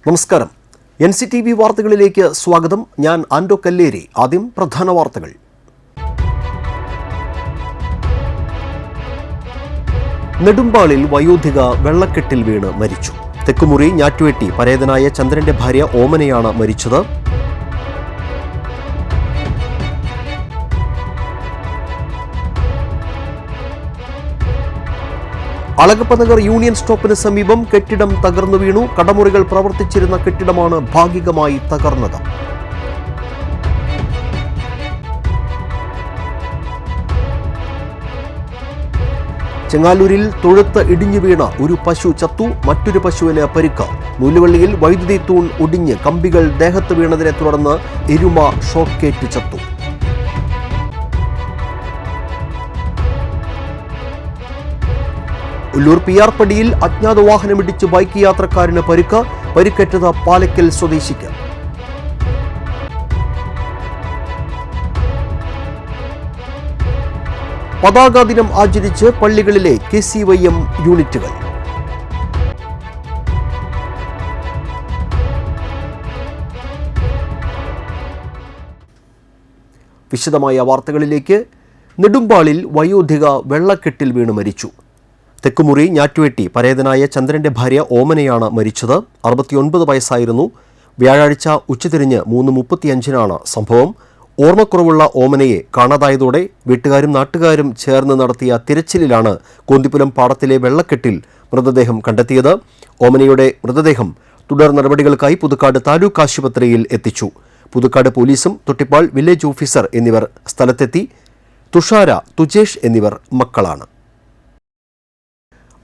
നമസ്കാരം. NCTV വാർത്തകളിലേക്ക് സ്വാഗതം. ഞാൻ ആൻഡോ കല്ലേരി. ആദ്യം പ്രധാന വാർത്തകൾ. നെടുമ്പാളിൽ വയോധിക വെള്ളക്കെട്ടിൽ വീണ് മരിച്ചു. തെക്കുമുറി ഞാറ്റുവെട്ടി പരേതനായ ചന്ദ്രന്റെ ഭാര്യ ഓമനയാണ് മരിച്ചത്. അളഗപ്പനഗർ യൂണിയൻ സ്റ്റോപ്പിന് സമീപം കെട്ടിടം തകർന്നു വീണു. കടമുറികൾ പ്രവർത്തിച്ചിരുന്ന കെട്ടിടമാണ് ഭാഗികമായി തകർന്നത്. ചെങ്ങാലൂരിൽ തൊഴുത്ത് ഇടിഞ്ഞു വീണ ഒരു പശു ചത്തു. മറ്റൊരു പശുവിന് പരിക്ക്. നൂലുവള്ളിയിൽ വൈദ്യുതി തൂൺ ഒടിഞ്ഞ് കമ്പികൾ ദേഹത്ത് വീണതിനെ തുടർന്ന് എരുമ ഷോക്കേറ്റ് ചത്തു. ഉല്ലൂർ പിയാർപ്പടിയിൽ അജ്ഞാത വാഹനമിടിച്ച് ബൈക്ക് യാത്രക്കാരന് പരിക്കേറ്റത് പാലക്കൽ സ്വദേശിക്ക്. പതാക ദിനം ആചരിച്ച് പള്ളികളിലെ KCYM യൂണിറ്റുകൾ. വിശദമായ വാർത്തകളിലേക്ക്. നെടുമ്പാളിൽ വയോധിക വെള്ളക്കെട്ടിൽ വീണ് മരിച്ചു. തെക്കുമുറി ഞാറ്റുവെട്ടി പരേതനായ ചന്ദ്രന്റെ ഭാര്യ ഓമനയാണ് മരിച്ചത്. 69 വയസ്സായിരുന്നു. വ്യാഴാഴ്ച ഉച്ചതിരിഞ്ഞ് 3:35 സംഭവം. ഓർമ്മക്കുറവുള്ള ഓമനയെ കാണാതായതോടെ വീട്ടുകാരും നാട്ടുകാരും ചേർന്ന് നടത്തിയ തിരച്ചിലിലാണ് കോന്തിപ്പുലം പാടത്തിലെ വെള്ളക്കെട്ടിൽ മൃതദേഹം കണ്ടെത്തിയത്. ഓമനയുടെ മൃതദേഹം തുടർ നടപടികൾക്കായി പുതുക്കാട് താലൂക്ക് ആശുപത്രിയിൽ എത്തിച്ചു. പുതുക്കാട് പോലീസും തൊട്ടിപ്പാൾ വില്ലേജ് ഓഫീസർ എന്നിവർ സ്ഥലത്തെത്തി. തുഷാര, തുജേഷ് എന്നിവർ മക്കളാണ്.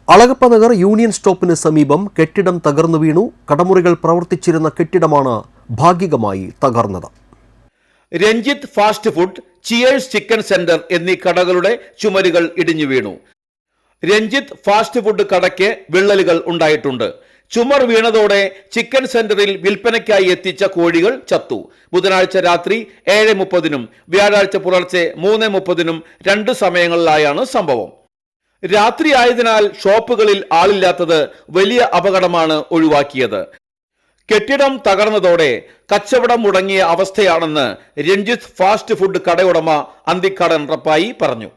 അളഗപ്പനഗർ യൂണിയൻ സ്റ്റോപ്പിന് സമീപം കെട്ടിടം തകർന്നു വീണു. കടമുറികൾ പ്രവർത്തിച്ചിരുന്ന കെട്ടിടമാണ് ഭാഗികമായി തകർന്നത്. Ranjith fast food, cheers chicken centre എന്നീ കടകളുടെ ചുമരുകൾ ഇടിഞ്ഞു വീണു. രഞ്ജിത്ത് ഫാസ്റ്റ് ഫുഡ് കടയ്ക്ക് വിള്ളലുകൾ ഉണ്ടായിട്ടുണ്ട്. ചുമർ വീണതോടെ ചിക്കൻ സെന്ററിൽ വിൽപ്പനയ്ക്കായി എത്തിച്ച കോഴികൾ ചത്തു. ബുധനാഴ്ച രാത്രി 7:30 വ്യാഴാഴ്ച പുലർച്ചെ 3:30 രണ്ട് സമയങ്ങളിലായാണ് സംഭവം. രാത്രി ആയതിനാൽ ഷോപ്പുകളിൽ ആളില്ലാത്തത് വലിയ അപകടമാണ് ഒഴിവാക്കിയത്. കെട്ടിടം തകർന്നതോടെ കച്ചവടം മുടങ്ങിയ അവസ്ഥയാണെന്ന് രഞ്ജിത്ത് ഫാസ്റ്റ് ഫുഡ് കടയുടമ അന്തിക്കാടൻ റപ്പായി പറഞ്ഞു.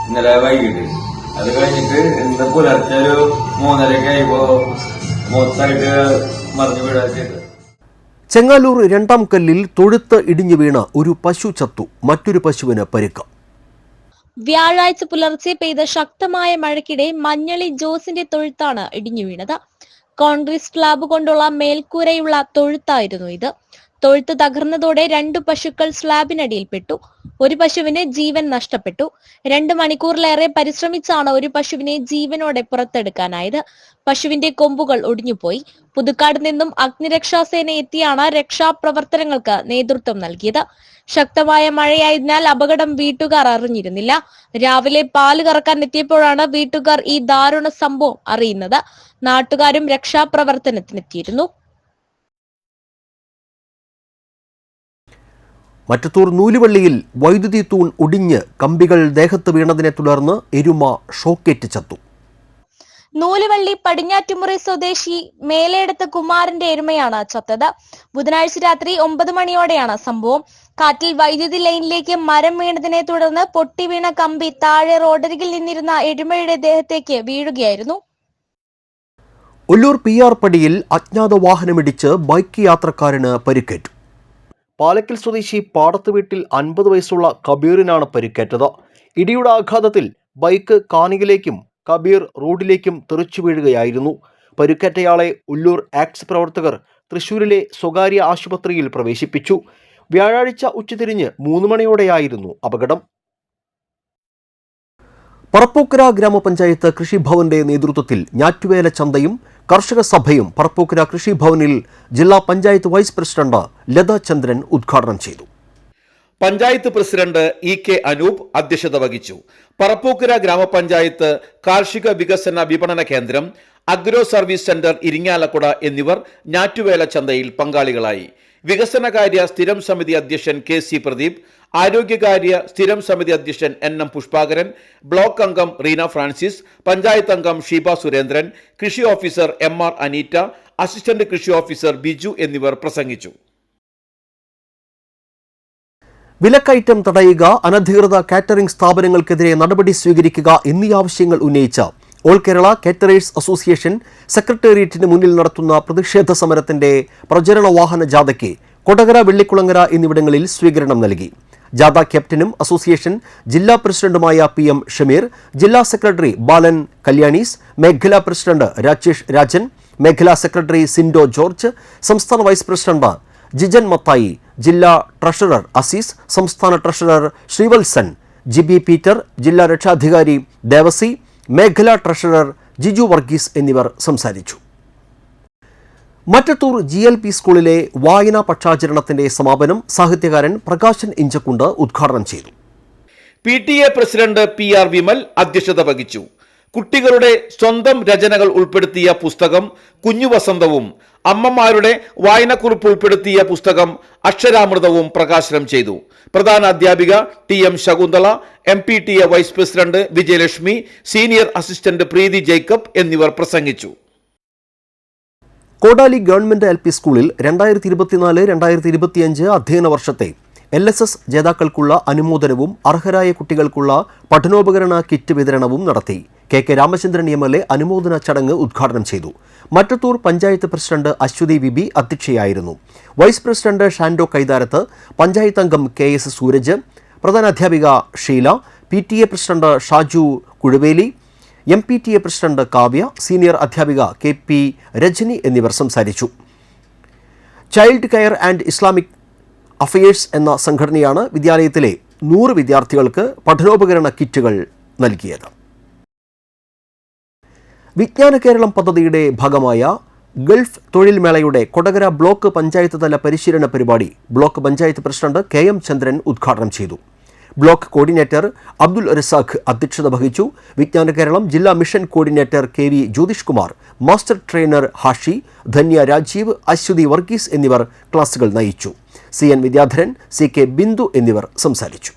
ഇന്നലെ വൈകിട്ട് അത് കഴിഞ്ഞിട്ട് ഇന്ന് പുലർച്ചെ ഒരു 3:30 ആയപ്പോ മൊത്തമായിട്ട് മറിഞ്ഞു വീഴാൻ ചെയ്തത്. ചെങ്ങാലൂർ രണ്ടാം കല്ലിൽ തൊഴുത്ത് ഇടിഞ്ഞു വീണ ഒരു പശു ചത്തു. മറ്റൊരു പശുവിന് പരിക്ക്. വ്യാഴാഴ്ച പുലർച്ചെ പെയ്ത ശക്തമായ മഴയ്ക്കിടെ മഞ്ഞളി ജോസിന്റെ തൊഴുത്താണ് ഇടിഞ്ഞു വീണത്. കോൺക്രീറ്റ് സ്ലാബ് കൊണ്ടുള്ള മേൽക്കൂരയുള്ള തൊഴുത്തായിരുന്നു ഇത്. തൊഴുത്ത് തകർന്നതോടെ 2 പശുക്കൾ സ്ലാബിനടിയിൽപ്പെട്ടു. ഒരു പശുവിന് ജീവൻ നഷ്ടപ്പെട്ടു. 2 മണിക്കൂറിലേറെ പരിശ്രമിച്ചാണ് ഒരു പശുവിനെ ജീവനോടെ പുറത്തെടുക്കാനായത്. പശുവിന്റെ കൊമ്പുകൾ ഒടിഞ്ഞുപോയി. പുതുക്കാട് നിന്നും അഗ്നിരക്ഷാസേന എത്തിയാണ് രക്ഷാപ്രവർത്തനങ്ങൾക്ക് നേതൃത്വം നൽകിയത്. ശക്തമായ മഴയായതിനാൽ അപകടം വീട്ടുകാർ അറിഞ്ഞിരുന്നില്ല. രാവിലെ പാല് കറക്കാൻ എത്തിയപ്പോഴാണ് വീട്ടുകാർ ഈ ദാരുണ സംഭവം അറിയുന്നത്. നാട്ടുകാരും രക്ഷാപ്രവർത്തനത്തിനെത്തിയിരുന്നു. മറ്റത്തൂർ നൂലുവള്ളിയിൽ വൈദ്യുതി തൂൺ ഒടിഞ്ഞ് കമ്പികൾ ദേഹത്ത് വീണതിനെ തുടർന്ന് എരുമ ഷോക്കേറ്റ് ചത്തു. നൂലുവള്ളി പടിഞ്ഞാറ്റുമുറി സ്വദേശി മേലേടത്ത് കുമാരന്റെ എരുമയാണ് ചത്തത്. ബുധനാഴ്ച രാത്രി 9 മണിയോടെയാണ് സംഭവം. കാറ്റിൽ വൈദ്യുതി ലൈനിലേക്ക് മരം വീണതിനെ തുടർന്ന് പൊട്ടി വീണ കമ്പി താഴെ റോഡരികിൽ നിന്നിരുന്ന എരുമയുടെ ദേഹത്തേക്ക് വീഴുകയായിരുന്നു. ഉല്ലൂർ പിയാർപ്പടിയിൽ അജ്ഞാത വാഹനമിടിച്ച് ബൈക്ക് യാത്രക്കാരന് പരിക്കേറ്റു. പാലക്കൽ സ്വദേശി പാടത്ത് വീട്ടിൽ 50 വയസ്സുള്ള കബീറിനാണ് പരിക്കേറ്റത്. ഇടിയുടെ ആഘാതത്തിൽ ബൈക്ക് കാനിയിലേക്കും കബീർ റോഡിലേക്കും തെറിച്ചു വീഴുകയായിരുന്നു. പരിക്കേറ്റയാളെ ഉല്ലൂർ ആക്ട്സ് പ്രവർത്തകർ തൃശൂരിലെ സ്വകാര്യ ആശുപത്രിയിൽ പ്രവേശിപ്പിച്ചു. വ്യാഴാഴ്ച ഉച്ചതിരിഞ്ഞ് 3 മണിയോടെയായിരുന്നു അപകടം. പറപ്പൂക്കര ഗ്രാമപഞ്ചായത്ത് കൃഷിഭവന്റെ നേതൃത്വത്തിൽ ഞാറ്റുവേല ചന്തയും കർഷക സഭയും പറപ്പൂക്കര കൃഷിഭവനിൽ ജില്ലാ പഞ്ചായത്ത് വൈസ് പ്രസിഡന്റ് ലത ചന്ദ്രൻ ഉദ്ഘാടനം ചെയ്തു. പഞ്ചായത്ത് പ്രസിഡന്റ് EK അനൂപ് അധ്യക്ഷത വഹിച്ചു. പറപ്പൂക്കര ഗ്രാമപഞ്ചായത്ത് കാർഷിക വികസന വിപണന കേന്ദ്രം, അഗ്രോ സർവീസ് സെന്റർ ഇരിങ്ങാലക്കുട എന്നിവർ ഞാറ്റുവേല ചന്തയിൽ പങ്കാളികളായി. വികസനകാര്യ സ്ഥിരം സമിതി അധ്യക്ഷൻ KC പ്രദീപ്, ആരോഗ്യകാര്യ സ്ഥിരം സമിതി അധ്യക്ഷൻ NM പുഷ്പാകരൻ, ബ്ലോക്ക് അംഗം റീന ഫ്രാൻസിസ്, പഞ്ചായത്ത് അംഗം ഷീബ സുരേന്ദ്രൻ, കൃഷി ഓഫീസർ MR അനീറ്റ, അസിസ്റ്റന്റ് കൃഷി ഓഫീസർ ബിജു എന്നിവർ പ്രസംഗിച്ചു. വിലക്കയറ്റം തടയുക, അനധികൃത കാറ്ററിംഗ് സ്ഥാപനങ്ങൾക്കെതിരെ നടപടി സ്വീകരിക്കുക എന്നീ ആവശ്യങ്ങൾ ഉന്നയിച്ച ഓൾ കേരള കാറ്ററേഴ്സ് അസോസിയേഷൻ സെക്രട്ടേറിയറ്റിന് മുന്നിൽ നടത്തുന്ന പ്രതിഷേധ സമരത്തിന്റെ പ്രചരണ വാഹന ജാഥയ്ക്ക് കൊടകര, വെള്ളിക്കുളങ്ങര എന്നിവിടങ്ങളിൽ സ്വീകരണം നൽകി. ജാഥ ക്യാപ്റ്റനും അസോസിയേഷൻ ജില്ലാ പ്രസിഡന്റുമായ PM ഷമീർ, ജില്ലാ സെക്രട്ടറി ബാലൻ കല്യാണീസ്, മേഖലാ പ്രസിഡന്റ് രാജേഷ് രാജൻ, മേഖലാ സെക്രട്ടറി സിൻഡോ ജോർജ്, സംസ്ഥാന വൈസ് പ്രസിഡന്റ് ജിജൻ മത്തായി, ജില്ലാ ട്രഷറർ അസീസ്, സംസ്ഥാന ട്രഷറർ ശ്രീവത്സൻ, GB പീറ്റർ, ജില്ലാ രക്ഷാധികാരി ദേവസി, മേഖലാ ട്രഷറർ ജിജു വർഗീസ് എന്നിവർ സംസാരിച്ചു. മറ്റത്തൂർ GLP സ്കൂളിലെ വായനാ പക്ഷാചരണത്തിന്റെ സമാപനം സാഹിത്യകാരൻ പ്രകാശൻ ഇഞ്ചക്കുണ്ട് ഉദ്ഘാടനം ചെയ്തു. PTA പ്രസിഡന്റ് PR വിമൽ അധ്യക്ഷത വഹിച്ചു. കുട്ടികളുടെ സ്വന്തം രചനകൾ ഉൾപ്പെടുത്തിയ പുസ്തകം കുഞ്ഞു വസന്തവും, അമ്മമാരുടെ വായനക്കുറിപ്പ് ഉൾപ്പെടുത്തിയ പുസ്തകം അക്ഷരാമൃതവും പ്രകാശനം ചെയ്തു. പ്രധാന അധ്യാപിക TM Shakunthala, MPTA vice president Vijayalakshmi, senior assistant Preethi Jacob എന്നിവർ പ്രസംഗിച്ചു. കോടാലി ഗവൺമെന്റ് LP സ്കൂളിൽ 2024-2025 അധ്യയന വർഷത്തെ LSS ജേതാക്കൾക്കുള്ള അനുമോദനവും അർഹരായ കുട്ടികൾക്കുള്ള പഠനോപകരണ കിറ്റ് വിതരണവും നടത്തി. KK രാമചന്ദ്രൻ MLA അനുമോദന ചടങ്ങ് ഉദ്ഘാടനം ചെയ്തു. മറ്റത്തൂർ പഞ്ചായത്ത് പ്രസിഡന്റ് അശ്വതി വിബി അധ്യക്ഷയായിരുന്നു. വൈസ് പ്രസിഡന്റ് ഷാൻഡോ കൈതാരത്ത്, പഞ്ചായത്ത് അംഗം KS സൂരജ്, പ്രധാനാധ്യാപിക Sheela, PTA president Shaju Kuzhuveli, MPTA president Kavya, senior അധ്യാപിക KP രജനി എന്നിവർ സംസാരിച്ചു. Child care and Islamic affairs എന്ന സംഘടനയാണ് വിദ്യാലയത്തിലെ 100 വിദ്യാർത്ഥികൾക്ക് പഠനോപകരണ കിറ്റുകൾ നൽകിയത്. വിജ്ഞാന കേരളം പദ്ധതിയുടെ ഭാഗമായ ഗൾഫ് തൊഴിൽ മേളയുടെ കൊടകര ബ്ലോക്ക് പഞ്ചായത്ത് തല പരിശീലന പരിപാടി ബ്ലോക്ക് പഞ്ചായത്ത് പ്രസിഡന്റ് KM ചന്ദ്രൻ ഉദ്ഘാടനം ചെയ്തു. ബ്ലോക്ക് കോർഡിനേറ്റർ അബ്ദുൽ റസാഖ് അധ്യക്ഷത വഹിച്ചു. വിജ്ഞാന കേരളം ജില്ലാ mission coordinator KV Jyothish Kumar, master trainer Hashi, Dhanya Rajeev, Aswathy Varghese എന്നിവർ ക്ലാസുകൾ നയിച്ചു. CN വിദ്യാധരൻ, CK ബിന്ദു എന്നിവർ സംസാരിച്ചു.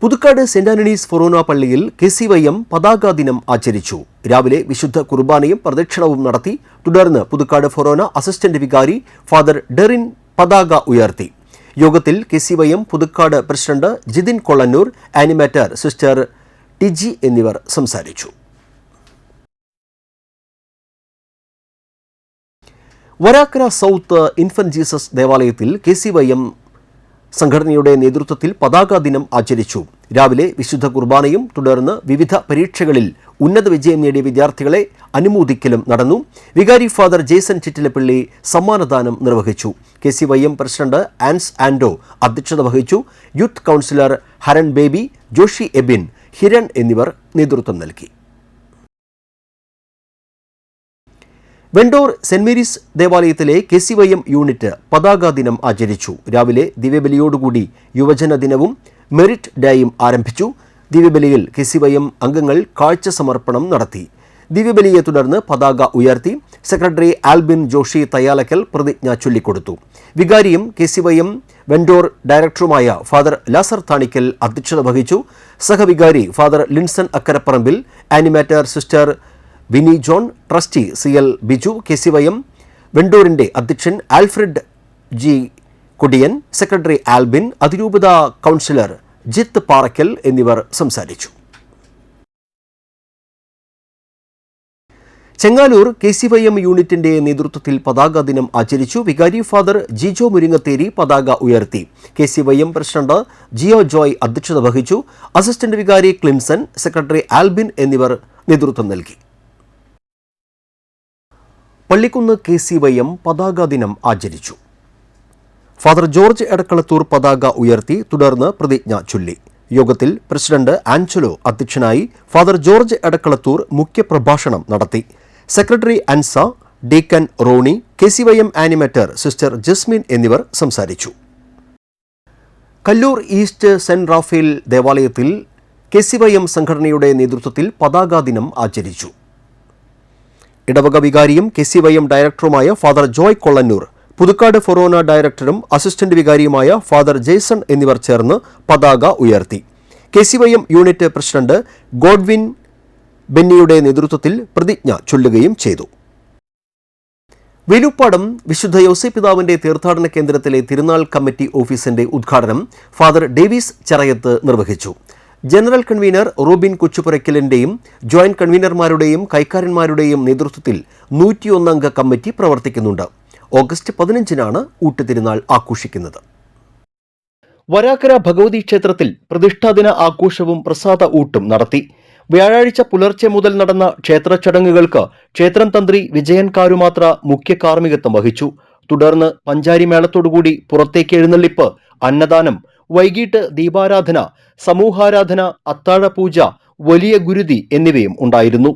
പുതുക്കാട് സെന്റ് ആന്റണീസ് ഫൊറോന പള്ളിയിൽ KCYM പതാക ദിനം ആചരിച്ചു. രാവിലെ വിശുദ്ധ കുർബാനയും പ്രദക്ഷിണവും നടത്തി. തുടർന്ന് പുതുക്കാട് ഫൊറോന അസിസ്റ്റന്റ് വികാരി ഫാദർ ഡെറിൻ പതാക ഉയർത്തി. യോഗത്തിൽ KCYM Puthukkad president Jithin Kollannur, animator sister TG എന്നിവർ സംസാരിച്ചു. വരാക്കര സൗത്ത് ഇൻഫന്റ് ജീസസ് ദേവാലയത്തിൽ KCYM സംഘടനയുടെ നേതൃത്വത്തിൽ പതാക ദിനം ആചരിച്ചു. രാവിലെ വിശുദ്ധ കുർബാനയും തുടർന്ന് വിവിധ പരീക്ഷകളിൽ ഉന്നത വിജയം നേടിയ വിദ്യാർത്ഥികളെ അനുമോദിക്കലും നടന്നു. വികാരി ഫാദർ ജേസൺ ചിറ്റിലപ്പള്ളി സമ്മാനദാനം നിർവഹിച്ചു. KCYM പ്രസിഡന്റ് ആൻസ് ആൻഡോ അധ്യക്ഷത വഹിച്ചു. യൂത്ത് കൗൺസിലർ ഹരൺ ബേബി, ജോഷി എബിൻ, ഹിരൺ എന്നിവർ നേതൃത്വം നൽകി. വെണ്ടൂർ സെന്റ് മേരീസ് ദേവാലയത്തിലെ KCYM യൂണിറ്റ് പതാക ദിനം ആചരിച്ചു. രാവിലെ ദിവ്യബലിയോടുകൂടി യുവജന ദിനവും മെറിറ്റ് ഡേയും ആരംഭിച്ചു. ദിവ്യബലിയിൽ KCYM അംഗങ്ങൾ കാഴ്ച സമർപ്പണം നടത്തി. ദിവ്യബലിയെ തുടർന്ന് പതാക ഉയർത്തി. സെക്രട്ടറി ആൽബിൻ ജോഷി തയ്യാലക്കൽ പ്രതിജ്ഞ ചൊല്ലിക്കൊടുത്തു. വികാരിയും KCYM വെണ്ടൂർ ഡയറക്ടറുമായ ഫാദർ ലാസർ താണിക്കൽ അധ്യക്ഷത വഹിച്ചു. സഹവികാരി father Linson Akkaraparambil, animator sister Vini John, trustee CL Biju, KCYM വെണ്ടൂരിന്റെ അധ്യക്ഷൻ Alfred G Kodiyan, secretary Albin, അതിരൂപത കൗൺസിലർ ജിത്ത് പാറക്കൽ എന്നിവർ സംസാരിച്ചു. ചെങ്ങാലൂർ KCYM യൂണിറ്റിന്റെ നേതൃത്വത്തിൽ പതാക ദിനം ആചരിച്ചു. വികാരി ഫാദർ ജിജോ മുരിങ്ങത്തേരി പതാക ഉയർത്തി. KCYM പ്രസിഡന്റ് ജിയോ ജോയ് അധ്യക്ഷത വഹിച്ചു. അസിസ്റ്റന്റ് വികാരി ക്ലിംസൺ, സെക്രട്ടറി ആൽബിൻ എന്നിവർ നേതൃത്വം നൽകി. പള്ളിക്കുന്ന് KCYM പതാക ദിനം ആചരിച്ചു. ഫാദർ ജോർജ് എടക്കളത്തൂർ പതാക ഉയർത്തി. തുടർന്ന് പ്രതിജ്ഞ ചൊല്ലി. യോഗത്തിൽ പ്രസിഡന്റ് ആഞ്ചലോ അധ്യക്ഷനായി. ഫാദർ ജോർജ് എടക്കളത്തൂർ മുഖ്യപ്രഭാഷണം നടത്തി. Secretary Ansa, deacon Ronnie, KCYM animator sister Jasmine എന്നിവർ സംസാരിച്ചു. കല്ലൂർ ഈസ്റ്റ് സെന്റ് റാഫേൽ ദേവാലയത്തിൽ KCYM സംഘടനയുടെ നേതൃത്വത്തിൽ പതാക ദിനം ആചരിച്ചു. ഇടവക വികാരിയും KCYM ഡയറക്ടറുമായ father Joy Kollannur Puthukkad forane ഡയറക്ടറും അസിസ്റ്റന്റ് വികാരിയുമായ ഫാദർ ജെയ്സൺ എന്നിവർ ചേർന്ന് പതാക ഉയർത്തി. KCYM യൂണിറ്റ് പ്രസിഡന്റ് ഗോഡ്വിൻ ബെന്നിയുടെ നേതൃത്വത്തിൽ പ്രതിജ്ഞ ചൊല്ലുകയും ചെയ്തു. വേലൂപ്പാടം വിശുദ്ധ യോസേപ്പിതാവിന്റെ തീർത്ഥാടന കേന്ദ്രത്തിലെ തിരുനാൾ കമ്മിറ്റി ഓഫീസിന്റെ ഉദ്ഘാടനം ഫാദർ ഡേവിസ് ചെറയത്ത് നിർവഹിച്ചു. ജനറൽ കൺവീനർ റൂബിൻ കൊച്ചുപുരയ്ക്കലിന്റെയും ജോയിന്റ് കൺവീനർമാരുടെയും കൈക്കാരന്മാരുടെയും നേതൃത്വത്തിൽ 101 അംഗ കമ്മിറ്റി പ്രവർത്തിക്കുന്നുണ്ട്. ഓഗസ്റ്റ് 15-നാണ് ഊട്ടുതിരുനാൾ ആഘോഷിക്കുന്നത്. വരാക്കര ഭഗവതി ക്ഷേത്രത്തിൽ പ്രതിഷ്ഠാദിന ആഘോഷവും പ്രസാദ ഊട്ടും നടത്തി. വ്യാഴാഴ്ച പുലർച്ചെ മുതൽ നടന്ന ക്ഷേത്ര ചടങ്ങുകൾക്ക് ക്ഷേത്രം തന്ത്രി വിജയൻ കാരുമാത്ര മുഖ്യ കാർമ്മികത്വം വഹിച്ചു. തുടർന്ന് പഞ്ചാരി മേളത്തോടുകൂടി പുറത്തേക്ക് എഴുന്നള്ളിപ്പ്, അന്നദാനം, വൈകിട്ട് ദീപാരാധന, സമൂഹാരാധന, അത്താഴപൂജ, വലിയ ഗുരുതി എന്നിവയും ഉണ്ടായിരുന്നു.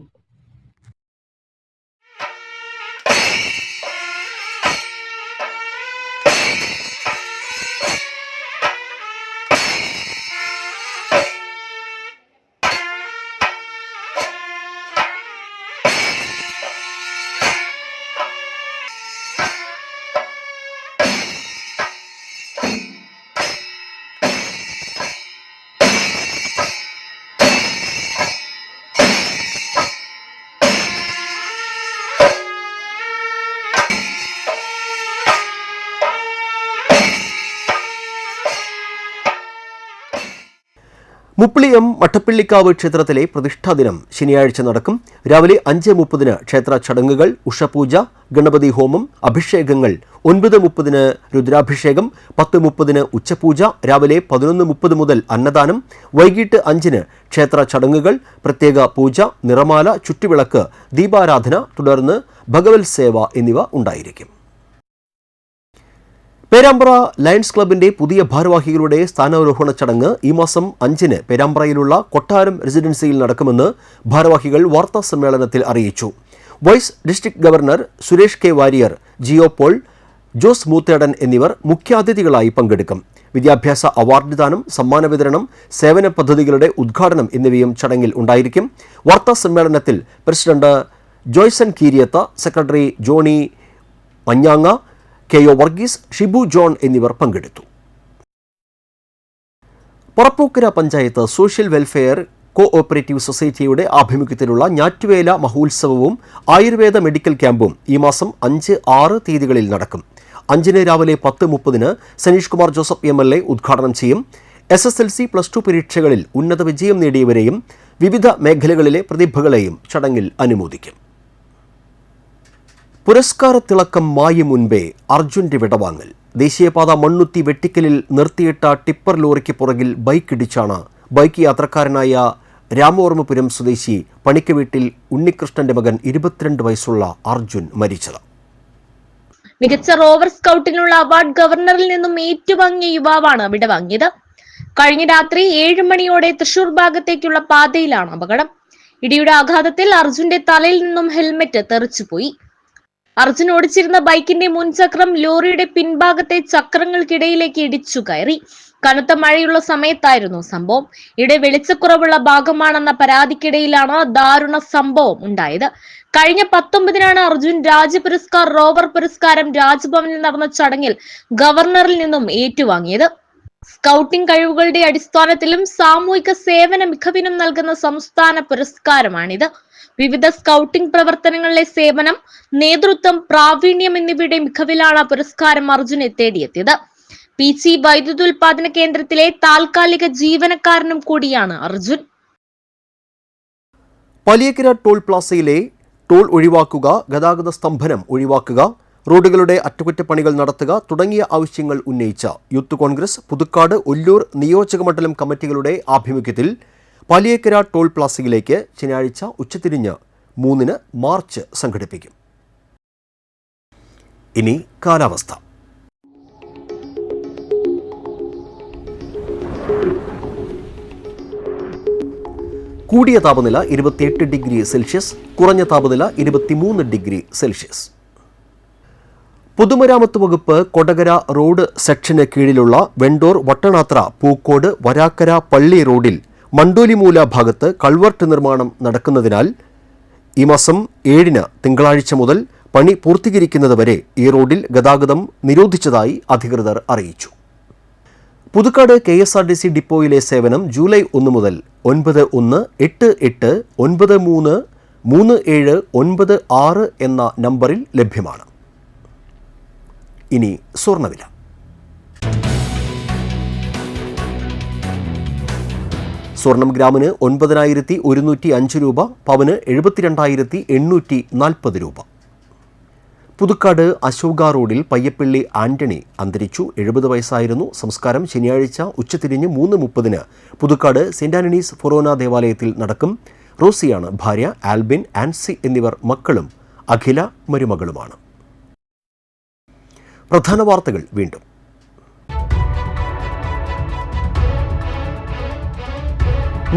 മുപ്പിളിയം മഠപ്പള്ളിക്കാവ് ക്ഷേത്രത്തിലെ പ്രതിഷ്ഠാദിനം ശനിയാഴ്ച നടക്കും. രാവിലെ 5:30 ക്ഷേത്ര ചടങ്ങുകൾ, ഉഷപൂജ, ഗണപതി ഹോമം, അഭിഷേകങ്ങൾ, 9:30 രുദ്രാഭിഷേകം, 10:30 ഉച്ചപൂജ, രാവിലെ 11:30 മുതൽ അന്നദാനം, വൈകിട്ട് 5 ക്ഷേത്ര ചടങ്ങുകൾ, പ്രത്യേക പൂജ, നിറമാല, ചുറ്റുവിളക്ക്, ദീപാരാധന, തുടർന്ന് ഭഗവത് സേവ എന്നിവ ഉണ്ടായിരിക്കും. പേരാമ്പ്ര ലയൺസ് ക്ലബിന്റെ പുതിയ ഭാരവാഹികളുടെ സ്ഥാനാരോഹണ ചടങ്ങ് ഈ മാസം 5-ന് പേരാമ്പ്രയിലുള്ള കൊട്ടാരം റെസിഡൻസിയിൽ നടക്കുമെന്ന് ഭാരവാഹികൾ വാർത്താ സമ്മേളനത്തിൽ അറിയിച്ചു. Vice district governor Suresh K Warrier, Jio Paul, Jose Moothedan എന്നിവർ മുഖ്യാതിഥികളായി പങ്കെടുക്കും. വിദ്യാഭ്യാസ അവാർഡ് ദാനം, സമ്മാന വിതരണം, സേവന പദ്ധതികളുടെ ഉദ്ഘാടനം എന്നിവയും ചടങ്ങിൽ ഉണ്ടായിരിക്കും. വാർത്താ സമ്മേളനത്തിൽ president Joyson Keeriyath, secretary Johnny മഞ്ഞാങ്ങ, KO വർഗീസ്, ഷിബു ജോൺ എന്നിവർ പങ്കെടുത്തു. Parappukkara panchayat social welfare cooperative സൊസൈറ്റിയുടെ ആഭിമുഖ്യത്തിലുള്ള ഞാറ്റുവേല മഹോത്സവവും ആയുർവേദ മെഡിക്കൽ ക്യാമ്പും ഈ മാസം 5, 6 തീയതികളിൽ നടക്കും. 5-ന് രാവിലെ 10:30 സനീഷ് കുമാർ ജോസഫ് MLA ഉദ്ഘാടനം ചെയ്യും. SSLC, +2 പരീക്ഷകളിൽ ഉന്നത വിജയം നേടിയവരെയും വിവിധ മേഖലകളിലെ പ്രതിഭകളെയും ചടങ്ങിൽ അനുമോദിക്കും. പുരസ്കാരത്തിളക്കം മായും മുൻപേ അർജുന്റെ വിടവാങ്ങൽ. ദേശീയപാത മണ്ണുത്തി വെട്ടിക്കലിൽ നിർത്തിയിട്ട ടിപ്പർ ലോറിക്ക് പുറകിൽ ബൈക്കിടിച്ചാണ് ബൈക്ക് യാത്രക്കാരനായ രാമവർമ്മപുരം സ്വദേശി പണിക്ക് വീട്ടിൽ ഉണ്ണികൃഷ്ണന്റെ മകൻ 22 വയസ്സുള്ള അർജുൻ മരിച്ചത്. മികച്ച റോവർ സ്കൗട്ടിനുള്ള അവാർഡ് ഗവർണറിൽ നിന്നും ഏറ്റുവാങ്ങിയ യുവാവാണ് വിടവാങ്ങിയത്. കഴിഞ്ഞ രാത്രി 7 മണിയോടെ തൃശൂർ ഭാഗത്തേക്കുള്ള പാതയിലാണ് അപകടം. ഇടിയുടെ ആഘാതത്തിൽ അർജുന്റെ തലയിൽ നിന്നും ഹെൽമെറ്റ് തെറിച്ചുപോയി. അർജുൻ ഓടിച്ചിരുന്ന ബൈക്കിന്റെ മുൻചക്രം ലോറിയുടെ പിൻഭാഗത്തെ ചക്രങ്ങൾക്കിടയിലേക്ക് ഇടിച്ചു കയറി. കനത്ത മഴയുള്ള സമയത്തായിരുന്നു സംഭവം. ഇവിടെ വെളിച്ചക്കുറവുള്ള ഭാഗമാണെന്ന പരാതിക്കിടയിലാണ് ദാരുണ സംഭവം ഉണ്ടായത്. കഴിഞ്ഞ 19-നാണ് അർജുൻ രാജ്യപുരസ്കാർ റോവർ പുരസ്കാരം രാജ്ഭവനിൽ നടന്ന ചടങ്ങിൽ ഗവർണറിൽ നിന്നും ഏറ്റുവാങ്ങിയത്. സ്കൗട്ടിംഗ് കഴിവുകളുടെ അടിസ്ഥാനത്തിലും സാമൂഹിക സേവന മികവിനും നൽകുന്ന സംസ്ഥാന പുരസ്കാരമാണിത്. വിവിധ സ്കൗട്ടിംഗ് പ്രവർത്തനങ്ങളിലെ സേവനം, നേതൃത്വം, പ്രാവീണ്യം എന്നിവയുടെ മികവിലാണ് പുരസ്കാരം അർജുനെ തേടിയെത്തിയത്. PC വൈദ്യുതോൽപാദന കേന്ദ്രത്തിലെ താൽക്കാലിക ജീവനക്കാരനും കൂടിയാണ് അർജുൻ. പലിയക്കര ടോൾ പ്ലാസയിലെ ടോൾ ഒഴിവാക്കുക, ഗതാഗത സ്തംഭനം ഒഴിവാക്കുക, റോഡുകളുടെ അറ്റകുറ്റപ്പണികൾ നടത്തുക തുടങ്ങിയ ആവശ്യങ്ങൾ ഉന്നയിച്ച യൂത്ത് കോൺഗ്രസ് പുതുക്കാട്, ഒല്ലൂർ നിയോജക മണ്ഡലം കമ്മിറ്റികളുടെ ആഭിമുഖ്യത്തിൽ പലിയക്കര ടോൾ പ്ലാസയിലേക്ക് ശനിയാഴ്ച ഉച്ചതിരിഞ്ഞ് 3-ന് മാർച്ച് സംഘടിപ്പിക്കും. ഇനി കാലാവസ്ഥ. കൂടിയ താപനില 28 ഡിഗ്രി സെൽഷ്യസ്, കുറഞ്ഞ താപനില 23 ഡിഗ്രി സെൽഷ്യസ്. പൊതുമരാമത്ത് വകുപ്പ് കൊടകര റോഡ് സെക്ഷന് കീഴിലുള്ള വെണ്ടൂർ, വട്ടണാത്ര, പൂക്കോട്, വരാക്കര, പള്ളി റോഡിൽ മണ്ടോലിമൂല ഭാഗത്ത് കൾവർട്ട് നിർമ്മാണം നടക്കുന്നതിനാൽ ഈ മാസം 7-ന് തിങ്കളാഴ്ച മുതൽ പണി പൂർത്തീകരിക്കുന്നതുവരെ ഈ റോഡിൽ ഗതാഗതം നിരോധിച്ചതായി അധികൃതർ അറിയിച്ചു. പുതുക്കാട് KSRTC ഡിപ്പോയിലെ സേവനം ജൂലൈ 1 മുതൽ 9188933796 എന്ന നമ്പറിൽ ലഭ്യമാണ്. ഇനി സ്വർണ്ണവില. സ്വർണം ഗ്രാമിന് 9105 രൂപ, പവന് 72,840 രൂപ. പുതുക്കാട് അശോക റോഡിൽ പയ്യപ്പള്ളി ആന്റണി അന്തരിച്ചു. 70 വയസ്സായിരുന്നു. സംസ്കാരം ശനിയാഴ്ച ഉച്ചതിരിഞ്ഞ് 3:30 പുതുക്കാട് സെന്റ് ആന്റണീസ് ഫൊറോന ദേവാലയത്തിൽ നടക്കും. റോസിയാണ് ഭാര്യ. ആൽബിൻ, ആൻസി എന്നിവർ മക്കളും അഖില മരുമകളുമാണ്. പ്രധാന വാർത്തകൾ വീണ്ടും.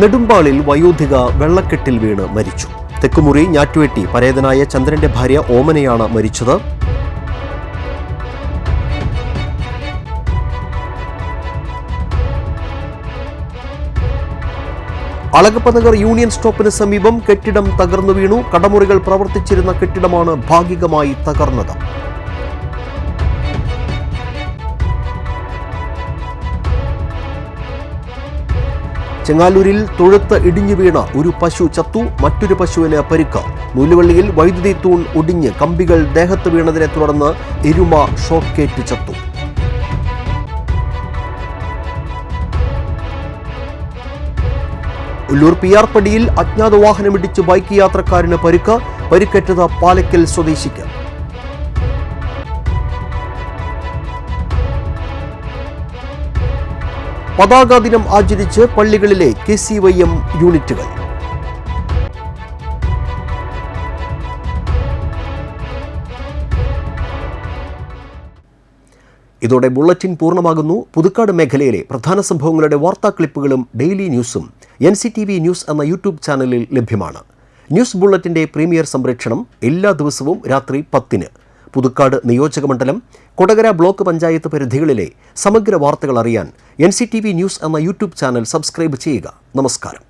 നെടുമ്പാളിൽ വയോധിക വെള്ളക്കെട്ടിൽ വീണ് മരിച്ചു. തെക്കുമുറി ഞാറ്റുവെട്ടി പരേതനായ ചന്ദ്രന്റെ ഭാര്യ ഓമനയാണ് മരിച്ചത്. അളഗപ്പനഗർ യൂണിയൻ സ്റ്റോപ്പിന് സമീപം കെട്ടിടം തകർന്നു വീണു. കടമുറികൾ പ്രവർത്തിച്ചിരുന്ന കെട്ടിടമാണ് ഭാഗികമായി തകർന്നത്. ചെങ്ങാലൂരിൽ തൊഴുത്ത് ഇടിഞ്ഞു വീണ ഒരു പശു ചത്തു. മറ്റൊരു പശുവിന് പരിക്ക്. നൂലുവള്ളിയിൽ വൈദ്യുതി തൂൺ ഒടിഞ്ഞ് കമ്പികൾ ദേഹത്ത് വീണതിനെ തുടർന്ന് എരുമ ഷോക്കേറ്റ് ചത്തു. ഉള്ളൂർ പിയാർപ്പടിയിൽ അജ്ഞാത വാഹനമിടിച്ച് ബൈക്ക് യാത്രക്കാരന് പരിക്ക്. പരിക്കേറ്റത് പാലക്കൽ സ്വദേശിക്ക്. പതാക ദിനം ആചരിച്ച് പള്ളികളിലെ KCYM യൂണിറ്റുകൾ. ഇതോടെ ബുള്ളറ്റിൻ പൂർണ്ണമാകുന്നു. പുതുക്കാട് മേഖലയിലെ പ്രധാന സംഭവങ്ങളുടെ വാർത്താ ക്ലിപ്പുകളും ഡെയിലി ന്യൂസും NCTV ന്യൂസ് എന്ന യൂട്യൂബ് ചാനലിൽ ലഭ്യമാണ്. ന്യൂസ് ബുള്ളറ്റിന്റെ പ്രീമിയർ സംപ്രേഷണം എല്ലാ ദിവസവും രാത്രി 10-ന്. പുതുക്കാട് നിയോജകമണ്ഡലം, കൊടകര ബ്ലോക്ക് പഞ്ചായത്ത് പരിധികളിലെ സമഗ്ര വാർത്തകൾ അറിയാൻ NCTV ന്യൂസ് എന്ന യൂട്യൂബ് ചാനൽ സബ്സ്ക്രൈബ് ചെയ്യുക. നമസ്കാരം.